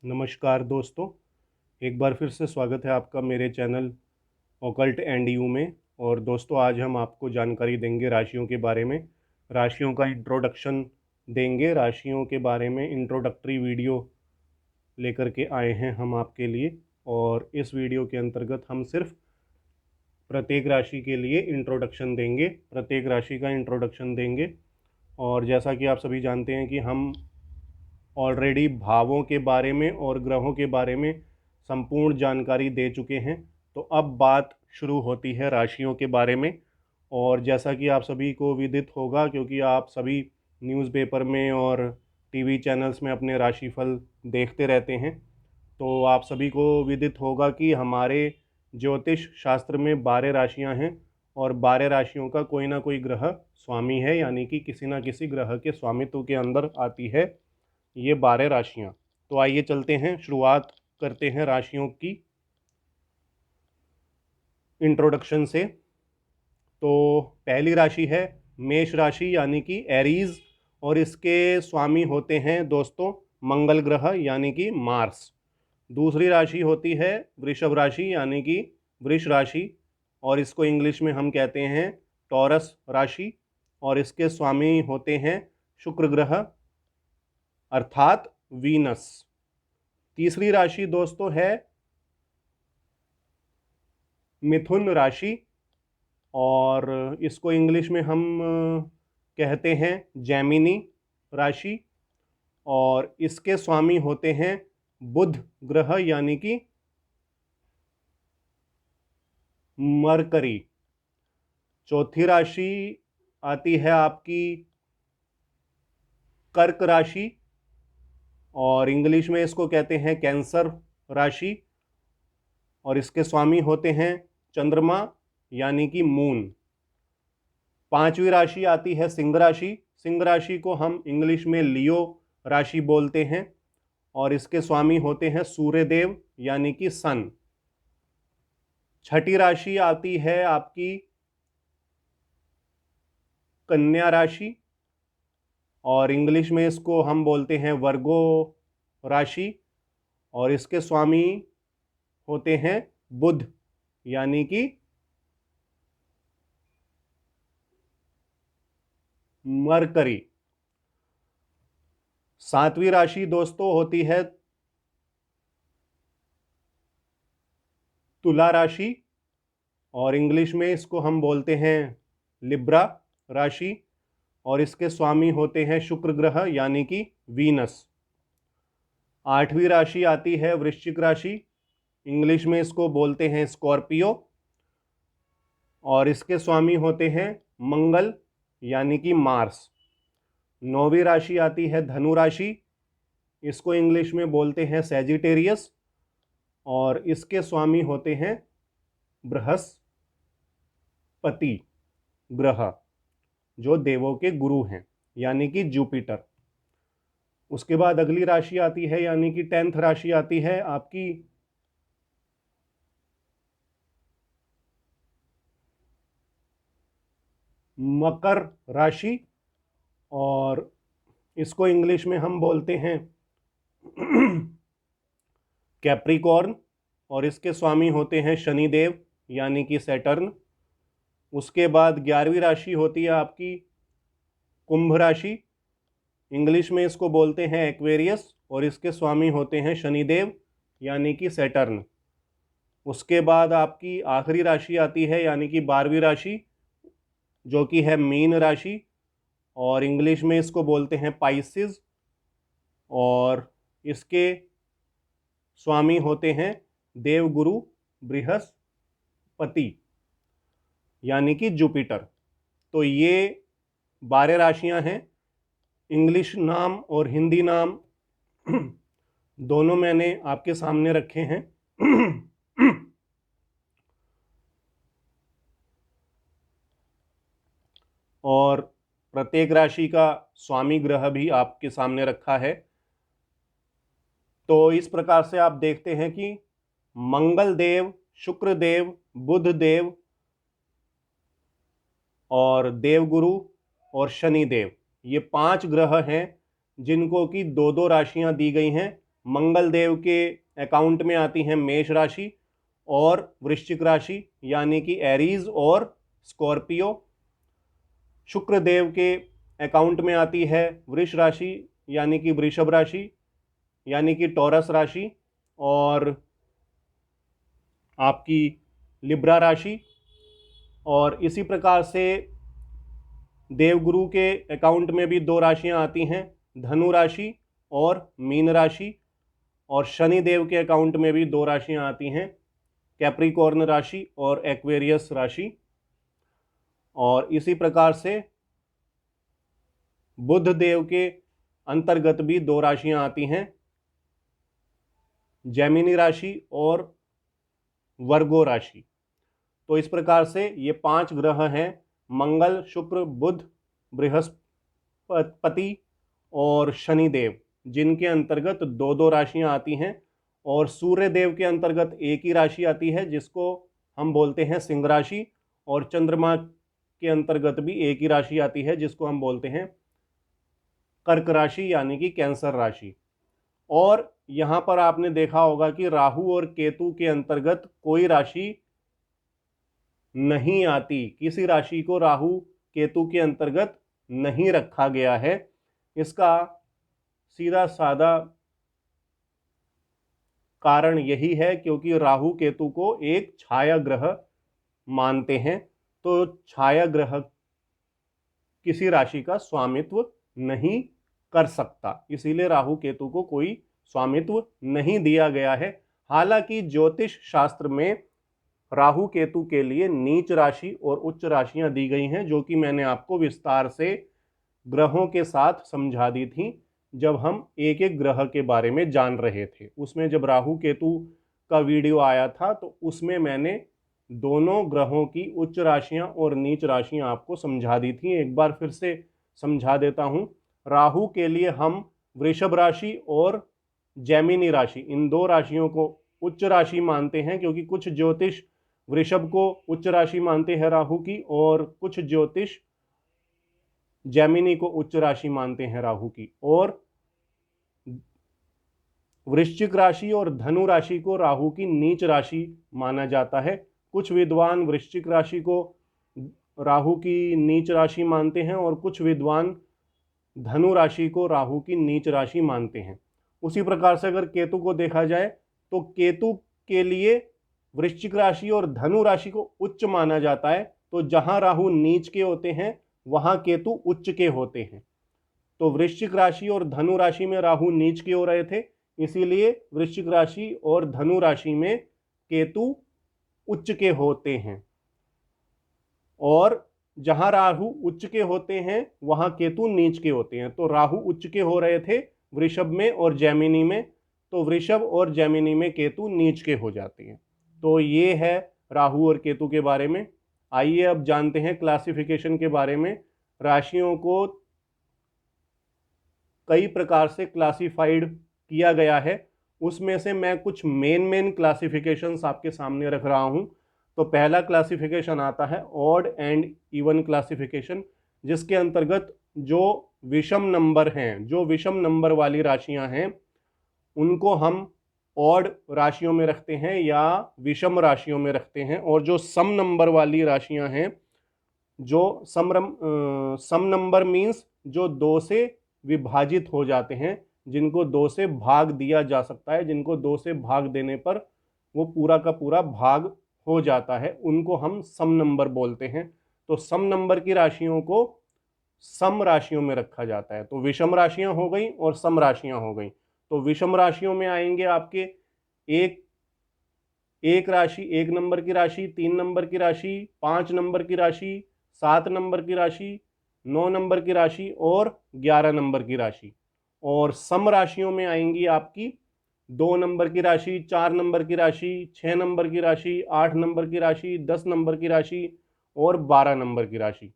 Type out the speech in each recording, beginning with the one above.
नमस्कार दोस्तों, एक बार फिर से स्वागत है आपका मेरे चैनल ऑकल्ट एंड यू में। और दोस्तों, आज हम आपको जानकारी देंगे राशियों के बारे में। राशियों का इंट्रोडक्शन देंगे। राशियों के बारे में इंट्रोडक्टरी वीडियो लेकर के आए हैं हम आपके लिए। और इस वीडियो के अंतर्गत हम सिर्फ प्रत्येक राशि के लिए इंट्रोडक्शन देंगे, प्रत्येक राशि का इंट्रोडक्शन देंगे। और जैसा कि आप सभी जानते हैं कि हम ऑलरेडी भावों के बारे में और ग्रहों के बारे में संपूर्ण जानकारी दे चुके हैं। तो अब बात शुरू होती है राशियों के बारे में। और जैसा कि आप सभी को विदित होगा, क्योंकि आप सभी न्यूज़पेपर में और टीवी चैनल्स में अपने राशिफल देखते रहते हैं, तो आप सभी को विदित होगा कि हमारे ज्योतिष शास्त्र में 12 राशियां हैं। और 12 राशियों का कोई ना कोई ग्रह स्वामी है, यानी कि किसी ना किसी ग्रह के स्वामित्व के अंदर आती है ये 12 राशियां। तो आइए चलते हैं, शुरुआत करते हैं राशियों की इंट्रोडक्शन से। तो पहली राशि है मेष राशि, यानी कि एरीज। और इसके स्वामी होते हैं दोस्तों मंगल ग्रह, यानी कि मार्स। दूसरी राशि होती है वृषभ राशि, यानी कि वृष राशि। और इसको इंग्लिश में हम कहते हैं टॉरस राशि। और इसके स्वामी होते हैं शुक्र ग्रह, अर्थात वीनस। तीसरी राशि दोस्तों है मिथुन राशि। और इसको इंग्लिश में हम कहते हैं जैमिनी राशि। और इसके स्वामी होते हैं बुध ग्रह, यानी कि मरकरी। चौथी राशि आती है आपकी कर्क राशि। और इंग्लिश में इसको कहते हैं कैंसर राशि। और इसके स्वामी होते हैं चंद्रमा, यानी कि मून। पांचवी राशि आती है सिंह राशि। सिंह राशि को हम इंग्लिश में लियो राशि बोलते हैं। और इसके स्वामी होते हैं सूर्यदेव, यानी कि सन। छठी राशि आती है आपकी कन्या राशि। और इंग्लिश में इसको हम बोलते हैं वर्गो राशि। और इसके स्वामी होते हैं बुध, यानी कि मरकरी। सातवीं राशि दोस्तों होती है तुला राशि। और इंग्लिश में इसको हम बोलते हैं लिब्रा राशि। और इसके स्वामी होते हैं शुक्र ग्रह, यानी कि वीनस। आठवीं राशि आती है वृश्चिक राशि। इंग्लिश में इसको बोलते हैं स्कॉर्पियो। और इसके स्वामी होते हैं मंगल, यानी कि मार्स। नौवीं राशि आती है धनु राशि। इसको इंग्लिश में बोलते हैं सैजिटेरियस। और इसके स्वामी होते हैं बृहस्पति ग्रह, जो देवों के गुरु हैं, यानी कि जुपिटर। उसके बाद अगली राशि आती है, यानी कि 10th राशि आती है आपकी मकर राशि। और इसको इंग्लिश में हम बोलते हैं कैप्रिकॉर्न। और इसके स्वामी होते हैं शनिदेव, यानी कि सैटर्न। उसके बाद 11वीं राशि होती है आपकी कुंभ राशि। इंग्लिश में इसको बोलते हैं एक्वेरियस। और इसके स्वामी होते हैं शनिदेव, यानी कि सैटर्न। उसके बाद आपकी आखिरी राशि आती है, यानी कि 12वीं राशि, जो कि है मीन राशि। और इंग्लिश में इसको बोलते हैं पाइसिस। और इसके स्वामी होते हैं देवगुरु बृहस्पति, यानी कि जुपिटर। तो ये 12 राशियां हैं। इंग्लिश नाम और हिंदी नाम दोनों मैंने आपके सामने रखे हैं। और प्रत्येक राशि का स्वामी ग्रह भी आपके सामने रखा है। तो इस प्रकार से आप देखते हैं कि मंगल देव, शुक्र देव, बुध देव और देवगुरु और शनि देव, ये 5 ग्रह हैं जिनको कि दो दो राशियां दी गई हैं। मंगल देव के अकाउंट में आती हैं मेष राशि और वृश्चिक राशि यानी कि एरीज और स्कॉर्पियो। शुक्र देव के अकाउंट में आती है वृष राशि यानी कि वृषभ राशि यानी कि टॉरस राशि और आपकी लिब्रा राशि। और इसी प्रकार से देवगुरु के अकाउंट में भी दो राशियां आती हैं, धनु राशि और मीन राशि। और शनि देव के अकाउंट में भी दो राशियां आती हैं, कैप्रिकॉर्न राशि और एक्वेरियस राशि। और इसी प्रकार से बुध देव के अंतर्गत भी दो राशियां आती हैं, जेमिनी राशि और वर्गो राशि। तो इस प्रकार से ये 5 ग्रह हैं, मंगल, शुक्र, बुध, बृहस्पति और शनिदेव, जिनके अंतर्गत दो दो राशियां आती हैं। और सूर्य देव के अंतर्गत एक ही राशि आती है जिसको हम बोलते हैं सिंह राशि, और चंद्रमा के अंतर्गत भी एक ही राशि आती है जिसको हम बोलते हैं कर्क राशि यानी कि कैंसर राशि। और यहां पर आपने देखा होगा कि राहु और केतु के अंतर्गत कोई राशि नहीं आती, किसी राशि को राहु केतु के अंतर्गत नहीं रखा गया है। इसका सीधा साधा कारण यही है क्योंकि राहु केतु को एक छाया ग्रह मानते हैं, तो छाया ग्रह किसी राशि का स्वामित्व नहीं कर सकता, इसीलिए राहु केतु को कोई स्वामित्व नहीं दिया गया है। हालांकि ज्योतिष शास्त्र में राहु केतु के लिए नीच राशि और उच्च राशियां दी गई हैं, जो कि मैंने आपको विस्तार से ग्रहों के साथ समझा दी थी जब हम एक एक ग्रह के बारे में जान रहे थे। उसमें जब राहु केतु का वीडियो आया था तो उसमें मैंने दोनों ग्रहों की उच्च राशियां और नीच राशियां आपको समझा दी थी। एक बार फिर से समझा देता हूं। राहु के लिए हम वृषभ राशि और जेमिनी राशि, इन दो राशियों को उच्च राशि मानते हैं, क्योंकि कुछ ज्योतिष वृषभ को उच्च राशि मानते हैं राहु की, और कुछ ज्योतिष जेमिनी को उच्च राशि मानते हैं राहु की। और वृश्चिक राशि और धनु राशि को राहु की नीच राशि माना जाता है। कुछ विद्वान वृश्चिक राशि को राहु की नीच राशि मानते हैं और कुछ विद्वान धनु राशि को राहु की नीच राशि मानते हैं। उसी प्रकार से अगर केतु को देखा जाए तो केतु के लिए वृश्चिक राशि और धनु राशि को उच्च माना जाता है, तो जहां राहु नीच के होते हैं वहां केतु उच्च के होते हैं। तो वृश्चिक राशि और धनु राशि में राहु नीच के हो रहे थे, इसीलिए वृश्चिक राशि और धनु राशि में केतु उच्च के होते हैं। और जहां राहु उच्च के होते हैं वहां केतु नीच के होते हैं। तो राहु उच्च के हो रहे थे वृषभ में और जेमिनी में, तो वृषभ और जेमिनी में केतु नीच के हो जाते हैं। तो ये है राहु और केतु के बारे में। आइए अब जानते हैं क्लासिफिकेशन के बारे में। राशियों को कई प्रकार से क्लासिफाइड किया गया है, उसमें से मैं कुछ मेन क्लासिफिकेशंस आपके सामने रख रहा हूं। तो पहला क्लासिफिकेशन आता है ऑड एंड इवन क्लासिफिकेशन, जिसके अंतर्गत जो विषम नंबर हैं, जो विषम नंबर वाली राशियां हैं, उनको हम ऑड राशियों में रखते हैं या विषम राशियों में रखते हैं। और जो सम नंबर वाली राशियां हैं, जो सम नंबर मीन्स जो 2 से विभाजित हो जाते हैं, जिनको 2 से भाग दिया जा सकता है, जिनको 2 से भाग देने पर वो पूरा का पूरा भाग हो जाता है, उनको हम सम नंबर बोलते हैं। तो सम नंबर की राशियों को सम राशियों में रखा जाता है। तो विषम राशियां हो गई और सम राशियां हो गई। तो विषम राशियों में आएंगे आपके एक राशि, 1 नंबर की राशि, 3 नंबर की राशि, 5 नंबर की राशि, 7 नंबर की राशि, 9 नंबर की राशि और 11 नंबर की राशि। और सम राशियों में आएंगी आपकी 2 नंबर की राशि, 4 नंबर की राशि, 6 नंबर की राशि, 8 नंबर की राशि, 10 नंबर की राशि और 12 नंबर की राशि।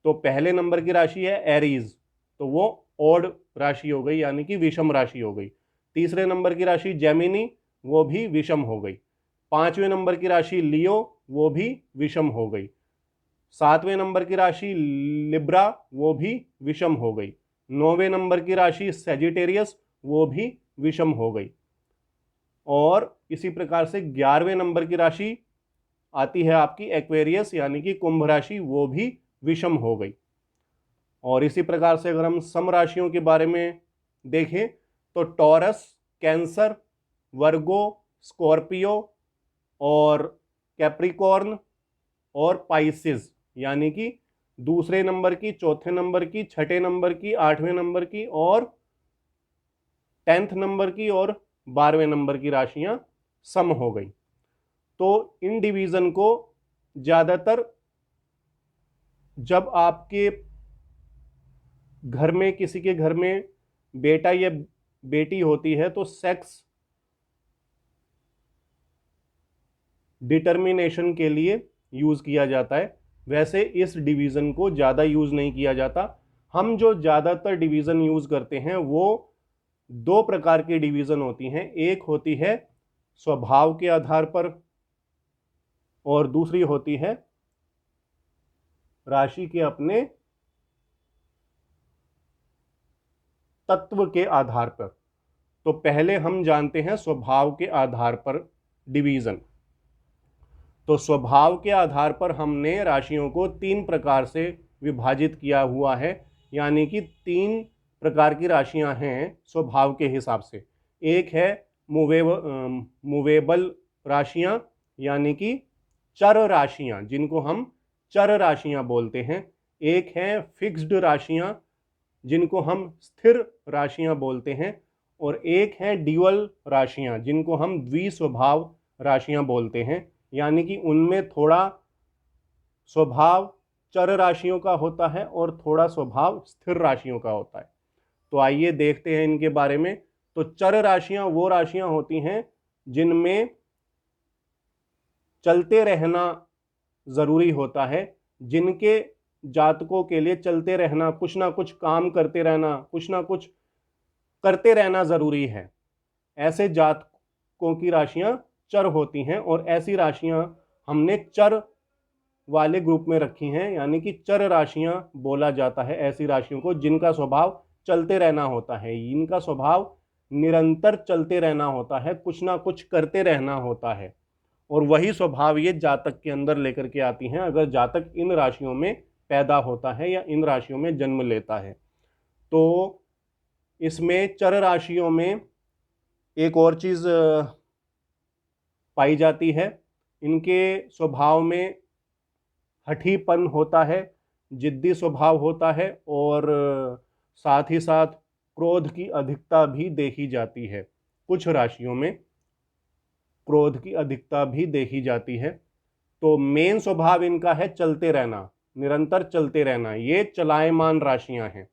तो पहले नंबर की राशि है एरीज, तो वो ऑड राशि हो गई यानी कि विषम राशि हो गई। तीसरे नंबर की राशि जेमिनी, वो भी विषम हो गई। 5वें नंबर की राशि लियो, वो भी विषम हो गई। 7वें नंबर की राशि लिब्रा, वो भी विषम हो गई। 9वें नंबर की राशि सेजिटेरियस, वो भी विषम हो गई। और इसी प्रकार से 11वें नंबर की राशि आती है आपकी एक्वेरियस यानी कि कुंभ राशि, वो भी विषम हो गई। और इसी प्रकार से अगर हम सम राशियों के बारे में देखें तो टॉरस, कैंसर, वर्गो, स्कॉर्पियो और कैप्रिकॉर्न और पाइसिस यानी कि दूसरे नंबर की, चौथे नंबर की, छठे नंबर की, 8वें नंबर की और 10th नंबर की और 12वें नंबर की राशियां सम हो गई। तो इन डिवीजन को ज्यादातर जब आपके घर में, किसी के घर में बेटा या बेटी होती है तो सेक्स डिटर्मिनेशन के लिए यूज किया जाता है। वैसे इस डिवीजन को ज्यादा यूज नहीं किया जाता। हम जो ज्यादातर डिवीजन यूज करते हैं वो दो प्रकार की डिवीजन होती हैं। एक होती है स्वभाव के आधार पर और दूसरी होती है राशि के अपने तत्व के आधार पर। तो पहले हम जानते हैं स्वभाव के आधार पर डिवीजन। तो स्वभाव के आधार पर हमने राशियों को 3 प्रकार से विभाजित किया हुआ है, यानी कि 3 प्रकार की राशियां हैं स्वभाव के हिसाब से। एक है मूवेबल राशियां यानी कि चर राशियां, जिनको हम चर राशियां बोलते हैं। एक है फिक्स्ड राशियां जिनको हम स्थिर राशियां बोलते हैं। और एक है ड्यूअल राशियां जिनको हम द्विस्वभाव राशियां बोलते हैं, यानी कि उनमें थोड़ा स्वभाव चर राशियों का होता है और थोड़ा स्वभाव स्थिर राशियों का होता है। तो आइए देखते हैं इनके बारे में। तो चर राशियां वो राशियां होती हैं जिनमें चलते रहना जरूरी होता है, जिनके जातकों के लिए चलते रहना, कुछ ना कुछ काम करते रहना, कुछ ना कुछ करते रहना जरूरी है। ऐसे जातकों की राशियां चर होती हैं और ऐसी राशियां हमने चर वाले ग्रुप में रखी हैं, यानी कि चर राशियां बोला जाता है ऐसी राशियों को जिनका स्वभाव चलते रहना होता है। इनका स्वभाव निरंतर चलते रहना होता है, कुछ ना कुछ करते रहना होता है। और वही स्वभाव ये जातक के अंदर लेकर के आती हैं अगर जातक इन राशियों में पैदा होता है या इन राशियों में जन्म लेता है। तो इसमें चर राशियों में एक और चीज पाई जाती है, इनके स्वभाव में हठीपन होता है, जिद्दी स्वभाव होता है और साथ ही साथ क्रोध की अधिकता भी देखी जाती है। कुछ राशियों में क्रोध की अधिकता भी देखी जाती है। तो मेन स्वभाव इनका है चलते रहना, निरंतर चलते रहना। ये चलायमान राशियां हैं।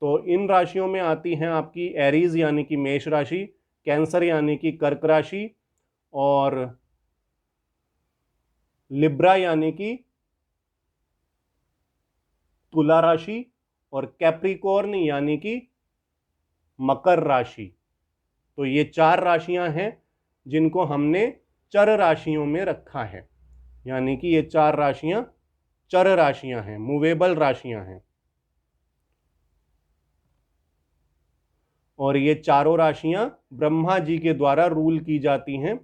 तो इन राशियों में आती हैं आपकी एरीज यानी कि मेष राशि, कैंसर यानी कि कर्क राशि और लिब्रा यानी कि तुला राशि और कैप्रिकॉर्न यानी कि मकर राशि। तो ये 4 राशियां हैं जिनको हमने चर राशियों में रखा है, यानी कि ये 4 राशियां चर राशियां हैं, मूवेबल राशियां हैं। और ये चारों राशियां ब्रह्मा जी के द्वारा रूल की जाती हैं।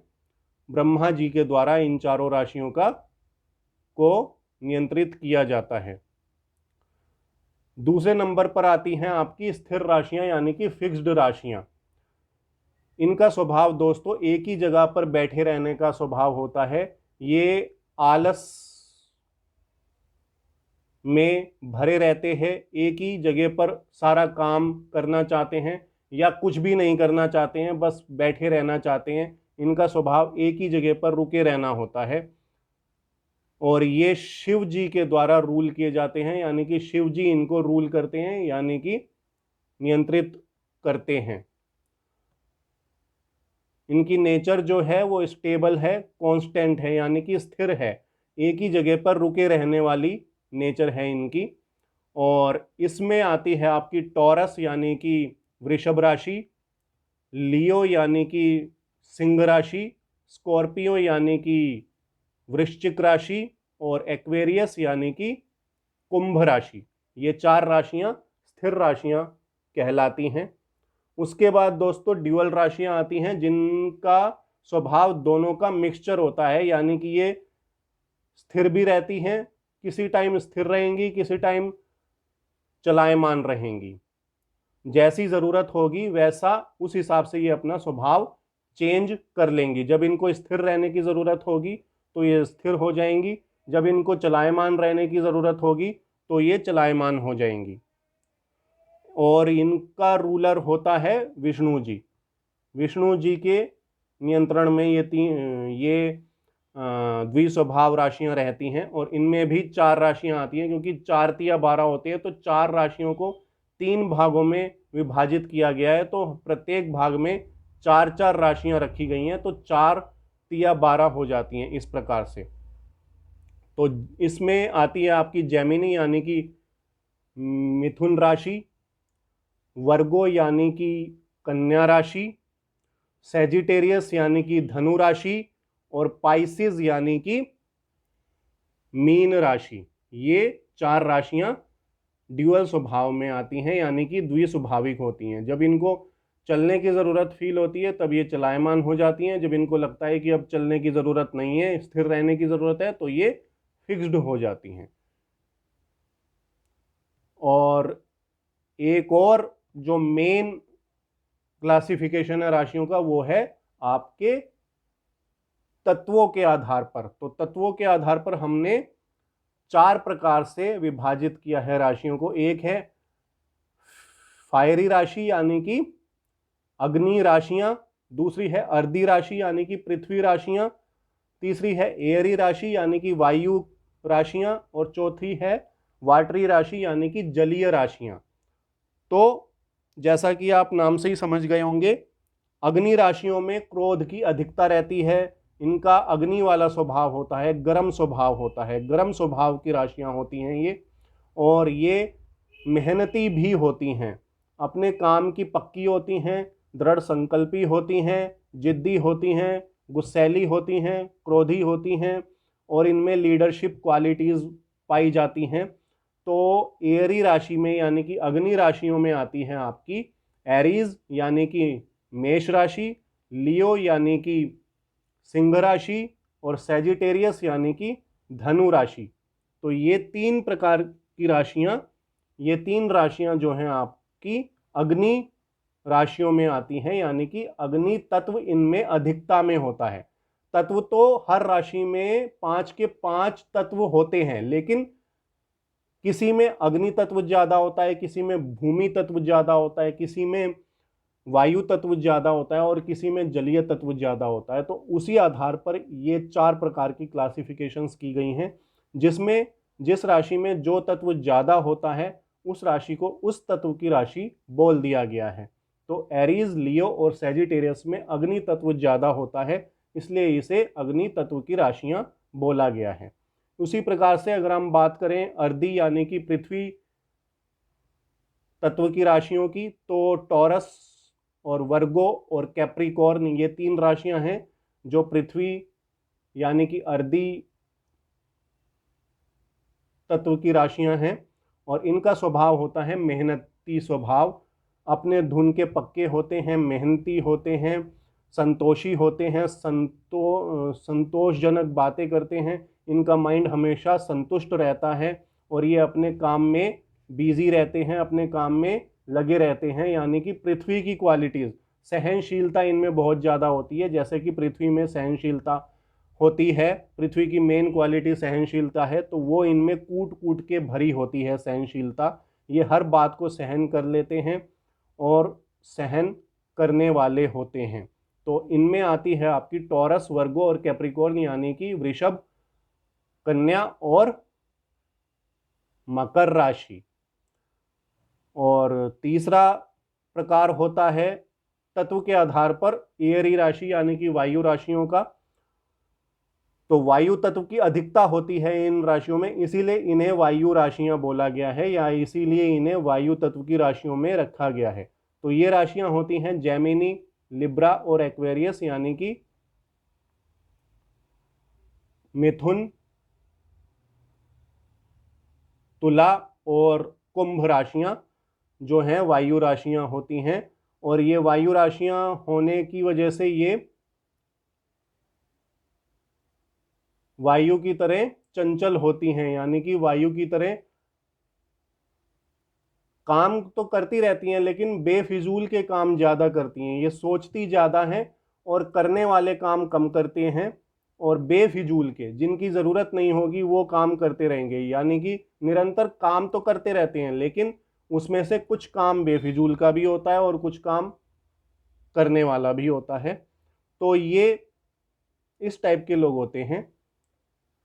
ब्रह्मा जी के द्वारा इन चारों राशियों को नियंत्रित किया जाता है। दूसरे नंबर पर आती हैं आपकी स्थिर राशियां यानी कि फिक्स्ड राशियां। इनका स्वभाव दोस्तों एक ही जगह पर बैठे रहने का स्वभाव होता है। ये आलस में भरे रहते हैं, एक ही जगह पर सारा काम करना चाहते हैं या कुछ भी नहीं करना चाहते हैं, बस बैठे रहना चाहते हैं। इनका स्वभाव एक ही जगह पर रुके रहना होता है। और ये शिव जी के द्वारा रूल किए जाते हैं, यानी कि शिव जी इनको रूल करते हैं, यानी कि नियंत्रित करते हैं। इनकी नेचर जो है वो स्टेबल है, कांस्टेंट है, यानी कि स्थिर है, एक ही जगह पर रुके रहने वाली नेचर है इनकी। और इसमें आती है आपकी टॉरस यानी कि वृषभ राशि, लियो यानी कि सिंह राशि, स्कॉर्पियो यानी कि वृश्चिक राशि और एक्वेरियस यानी कि कुंभ राशि। ये 4 राशियां स्थिर राशियां कहलाती हैं। उसके बाद दोस्तों ड्यूअल राशियां आती हैं जिनका स्वभाव दोनों का मिक्सचर होता है, यानी कि ये स्थिर भी रहती हैं, किसी टाइम स्थिर रहेंगी, किसी टाइम चलायमान रहेंगी। जैसी जरूरत होगी वैसा उस हिसाब से ये अपना स्वभाव चेंज कर लेंगी। जब इनको स्थिर रहने की जरूरत होगी तो ये स्थिर हो जाएंगी, जब इनको चलायमान रहने की जरूरत होगी तो ये चलायमान हो जाएंगी। और इनका रूलर होता है विष्णु जी। विष्णु जी के नियंत्रण में ये द्विस्वभाव राशियां रहती हैं, और इनमें भी 4 राशियां आती हैं, क्योंकि 4 तिया 12 होते हैं तो 4 राशियों को 3 भागों में विभाजित किया गया है। तो प्रत्येक भाग में 4-4 राशियां रखी गई हैं, तो 4 तिया 12 हो जाती हैं इस प्रकार से। तो इसमें आती है आपकी जेमिनी यानी कि मिथुन राशि, वर्गो यानी कि कन्या राशि, सेजिटेरियस यानी कि धनु राशि, और पाइसिस यानी कि मीन राशि। ये 4 राशियां ड्यूअल स्वभाव में आती हैं, यानी कि द्विस्वभाविक होती हैं। जब इनको चलने की ज़रूरत फील होती है तब ये चलायमान हो जाती हैं, जब इनको लगता है कि अब चलने की ज़रूरत नहीं है, स्थिर रहने की ज़रूरत है, तो ये फिक्स्ड हो जाती हैं। और एक और जो मेन क्लासिफिकेशन है राशियों का, वो है आपके तत्वों के आधार पर। तो तत्वों के आधार पर हमने 4 प्रकार से विभाजित किया है राशियों को। एक है फायरी राशि यानी कि अग्नि राशियां, दूसरी है अर्दी राशि यानी कि पृथ्वी राशियां, तीसरी है एयरी राशि यानी कि वायु राशियां, और चौथी है वाटरी राशि यानी कि जलीय राशियां। तो जैसा कि आप नाम से ही समझ गए होंगे, अग्नि राशियों में क्रोध की अधिकता रहती है, इनका अग्नि वाला स्वभाव होता है, गर्म स्वभाव होता है, गर्म स्वभाव की राशियां होती हैं ये। और ये मेहनती भी होती हैं, अपने काम की पक्की होती हैं, दृढ़ संकल्पी होती हैं, जिद्दी होती हैं, गुस्सैली होती हैं, क्रोधी होती हैं, और इनमें लीडरशिप क्वालिटीज़ पाई जाती हैं। तो एरी राशि में यानी कि अग्नि राशियों में आती हैं आपकी एरीज यानी कि मेष राशि, लियो यानी कि सिंह राशि, और सेजिटेरियस यानी कि धनु राशि। तो ये 3 प्रकार की राशियां, ये 3 राशियां जो हैं आपकी अग्नि राशियों में आती हैं, यानी कि अग्नि तत्व इनमें अधिकता में होता है। तत्व तो हर राशि में 5 के 5 तत्व होते हैं, लेकिन किसी में अग्नि तत्व ज्यादा होता है, किसी में भूमि तत्व ज्यादा होता है, किसी में वायु तत्व ज्यादा होता है, और किसी में जलीय तत्व ज्यादा होता है। तो उसी आधार पर ये 4 प्रकार की क्लासिफिकेशंस की गई हैं, जिसमें जिस राशि में जो तत्व ज्यादा होता है उस राशि को उस तत्व की राशि बोल दिया गया है। तो एरीज, लियो और सेजिटेरियस में अग्नि तत्व ज्यादा होता है, इसलिए इसे अग्नि तत्व की राशियां बोला गया है। उसी प्रकार से अगर हम बात करें अर्दी यानी कि पृथ्वी तत्व की राशियों की, तो टॉरस और वर्गो और कैप्रिकॉर्न ये 3 राशियां हैं जो पृथ्वी यानी कि अर्दी तत्व की राशियां हैं, और इनका स्वभाव होता है मेहनती स्वभाव। अपने धुन के पक्के होते हैं, मेहनती होते हैं, संतोषी होते हैं, संतोषजनक बातें करते हैं, इनका माइंड हमेशा संतुष्ट रहता है, और ये अपने काम में बिजी रहते हैं, अपने काम में लगे रहते हैं। यानी कि पृथ्वी की क्वालिटीज़, सहनशीलता इनमें बहुत ज़्यादा होती है, जैसे कि पृथ्वी में सहनशीलता होती है, पृथ्वी की मेन क्वालिटी सहनशीलता है, तो वो इनमें कूट कूट के भरी होती है सहनशीलता। ये हर बात को सहन कर लेते हैं और सहन करने वाले होते हैं। तो इनमें आती है आपकी टॉरस, वर्गो और कैप्रिकॉर्न यानी कि वृषभ, कन्या और मकर राशि। और तीसरा प्रकार होता है तत्व के आधार पर एयरी राशि यानी कि वायु राशियों का। तो वायु तत्व की अधिकता होती है इन राशियों में, इसीलिए इन्हें वायु राशियां बोला गया है, या इसीलिए इन्हें वायु तत्व की राशियों में रखा गया है। तो ये राशियां होती हैं जेमिनी, लिब्रा और एक्वेरियस यानी कि मिथुन, तुला और कुंभ राशियां जो हैं वायु राशियां होती हैं। और ये वायु राशियां होने की वजह से ये वायु की तरह चंचल होती हैं, यानी कि वायु की तरह काम तो करती रहती हैं लेकिन बेफिजूल के काम ज्यादा करती हैं। ये सोचती ज्यादा हैं और करने वाले काम कम करते हैं, और बेफिजूल के जिनकी जरूरत नहीं होगी वो काम करते रहेंगे। यानी कि निरंतर काम तो करते रहते हैं लेकिन उसमें से कुछ काम बेफिजूल का भी होता है और कुछ काम करने वाला भी होता है। तो ये इस टाइप के लोग होते हैं,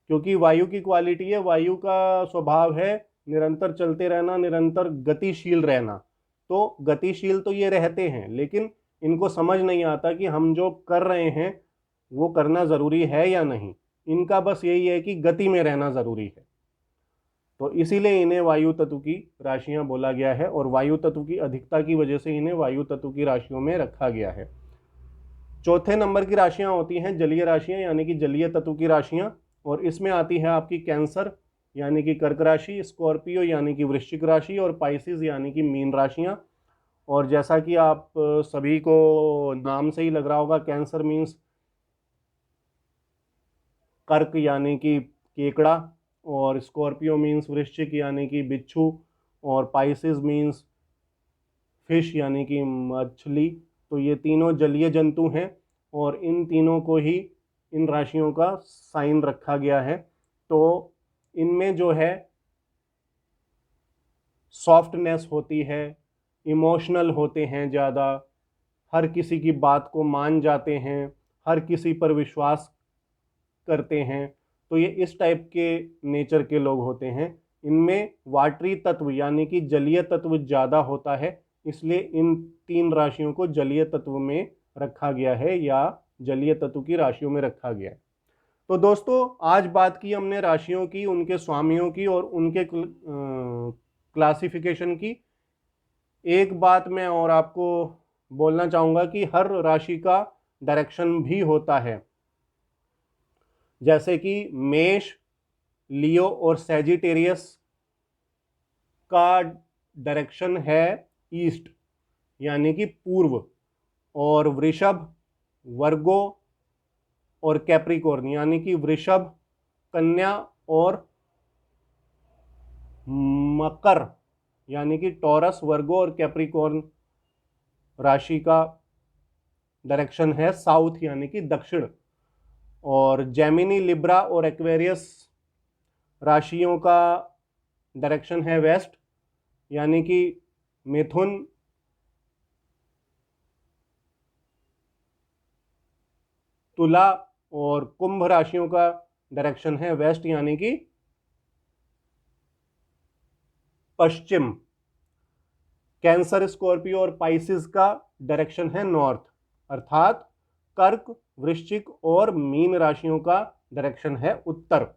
क्योंकि वायु की क्वालिटी है, वायु का स्वभाव है निरंतर चलते रहना, निरंतर गतिशील रहना। तो गतिशील तो ये रहते हैं लेकिन इनको समझ नहीं आता कि हम जो कर रहे हैं वो करना ज़रूरी है या नहीं। इनका बस यही है कि गति में रहना ज़रूरी है। तो इसीलिए इन्हें वायु तत्व की राशियां बोला गया है, और वायु तत्व की अधिकता की वजह से इन्हें वायु तत्व की राशियों में रखा गया है। चौथे नंबर की राशियां होती हैं जलीय राशियां, यानी कि जलीय तत्व की राशियां, और इसमें आती है आपकी कैंसर यानी कि कर्क राशि, स्कॉर्पियो यानी कि वृश्चिक राशि, और पाइसिस यानी कि मीन राशियां। और जैसा कि आप सभी को नाम से ही लग रहा होगा, कैंसर मीन्स कर्क यानी कि केकड़ा, और स्कॉर्पियो मीन्स वृश्चिक यानी कि बिच्छू, और पाइसिस मीन्स फिश यानी कि मछली। तो ये तीनों जलीय जंतु हैं और इन तीनों को ही इन राशियों का साइन रखा गया है। तो इनमें जो है सॉफ्टनेस होती है, इमोशनल होते हैं ज़्यादा, हर किसी की बात को मान जाते हैं, हर किसी पर विश्वास करते हैं। तो ये इस टाइप के नेचर के लोग होते हैं। इनमें वाटरी तत्व यानी कि जलीय तत्व ज़्यादा होता है, इसलिए इन तीन राशियों को जलीय तत्व में रखा गया है या जलीय तत्व की राशियों में रखा गया है। तो दोस्तों, आज बात की हमने राशियों की, उनके स्वामियों की और उनके क्लासिफिकेशन की। एक बात मैं और आपको बोलना चाहूँगा कि हर राशि का डायरेक्शन भी होता है। जैसे कि मेष, लियो और सैजिटेरियस का डायरेक्शन है ईस्ट यानी कि पूर्व, और वृषभ, वर्गो और कैप्रिकॉर्न यानी कि वृषभ, कन्या और मकर यानी कि टॉरस, वर्गो और कैप्रिकॉर्न राशि का डायरेक्शन है साउथ यानी कि दक्षिण। और जेमिनी, लिब्रा और एक्वेरियस राशियों का डायरेक्शन है वेस्ट यानी कि मिथुन, तुला और कुंभ राशियों का डायरेक्शन है वेस्ट यानी कि पश्चिम। कैंसर, स्कॉर्पियो और पाइसिस का डायरेक्शन है नॉर्थ, अर्थात कर्क, वृश्चिक और मीन राशियों का डायरेक्शन है उत्तर।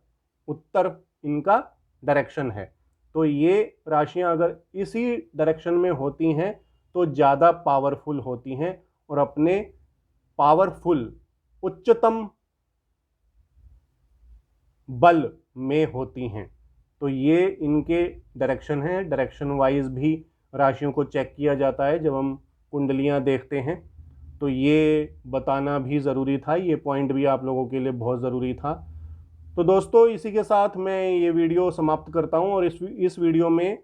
उत्तर इनका डायरेक्शन है। तो ये राशियां अगर इसी डायरेक्शन में होती हैं तो ज़्यादा पावरफुल होती हैं और अपने पावरफुल उच्चतम बल में होती हैं। तो ये इनके डायरेक्शन हैं। डायरेक्शन वाइज भी राशियों को चेक किया जाता है जब हम कुंडलियां देखते हैं। तो ये बताना भी ज़रूरी था, ये पॉइंट भी आप लोगों के लिए बहुत ज़रूरी था। तो दोस्तों, इसी के साथ मैं ये वीडियो समाप्त करता हूँ, और इस वीडियो में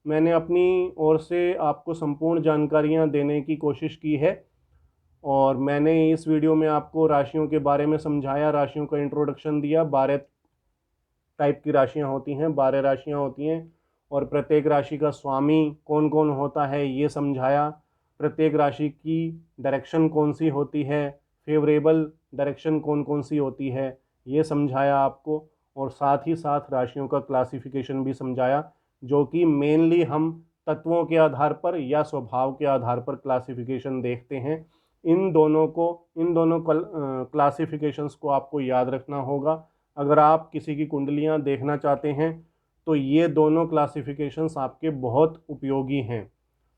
मैंने अपनी ओर से आपको संपूर्ण जानकारियाँ देने की कोशिश की है। और मैंने इस वीडियो में आपको राशियों के बारे में समझाया, राशियों का इंट्रोडक्शन दिया। 12 टाइप की राशियां होती हैं, 12 राशियां होती हैं, और प्रत्येक राशि का स्वामी कौन कौन होता है ये समझाया। प्रत्येक राशि की डायरेक्शन कौन सी होती है, फेवरेबल डायरेक्शन कौन कौन सी होती है ये समझाया आपको। और साथ ही साथ राशियों का क्लासिफिकेशन भी समझाया, जो कि मेनली हम तत्वों के आधार पर या स्वभाव के आधार पर क्लासिफिकेशन देखते हैं। इन दोनों क्लासिफिकेशंस को आपको याद रखना होगा। अगर आप किसी की कुंडलियां देखना चाहते हैं तो ये दोनों क्लासिफिकेशंस आपके बहुत उपयोगी हैं,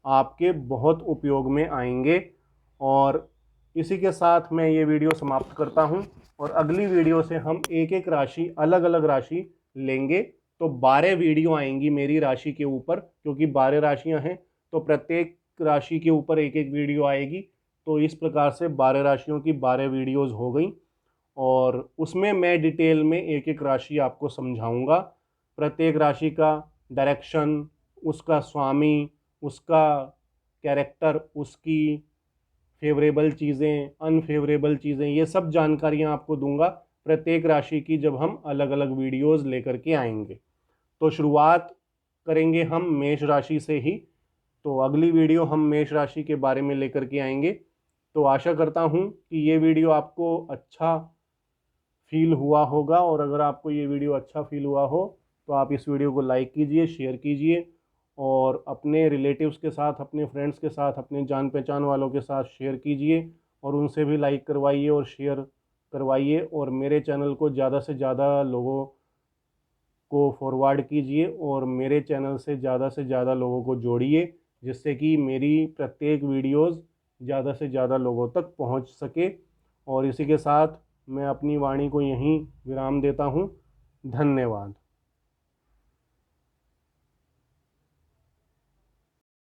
आपके बहुत उपयोग में आएंगे। और इसी के साथ मैं ये वीडियो समाप्त करता हूं, और अगली वीडियो से हम एक एक राशि, अलग अलग राशि लेंगे। तो 12 वीडियो आएंगी मेरी राशि के ऊपर, क्योंकि 12 राशियां हैं तो प्रत्येक राशि के ऊपर एक एक वीडियो आएगी। तो इस प्रकार से 12 राशियों की 12 वीडियोस हो गई और उसमें मैं डिटेल में एक एक राशि आपको समझाऊंगा। प्रत्येक राशि का डायरेक्शन, उसका स्वामी, उसका कैरेक्टर, उसकी फेवरेबल चीज़ें, अनफेवरेबल चीज़ें, ये सब जानकारियाँ आपको दूंगा प्रत्येक राशि की जब हम अलग अलग वीडियोस लेकर के आएंगे। तो शुरुआत करेंगे हम मेष राशि से ही। तो अगली वीडियो हम मेष राशि के बारे में लेकर के आएंगे। तो आशा करता हूँ कि ये वीडियो आपको अच्छा फील हुआ होगा, और अगर आपको ये वीडियो अच्छा फील हुआ हो तो आप इस वीडियो को लाइक कीजिए, शेयर कीजिए और अपने रिलेटिव्स के साथ, अपने फ्रेंड्स के साथ, अपने जान पहचान वालों के साथ शेयर कीजिए और उनसे भी लाइक करवाइए और शेयर करवाइए, और मेरे चैनल को ज़्यादा से ज़्यादा लोगों को फॉरवर्ड कीजिए और मेरे चैनल से ज़्यादा लोगों को जोड़िए, जिससे कि मेरी प्रत्येक वीडियोस ज़्यादा से ज़्यादा लोगों तक पहुंच सके। और इसी के साथ मैं अपनी वाणी को यहीं विराम देता हूं। धन्यवाद।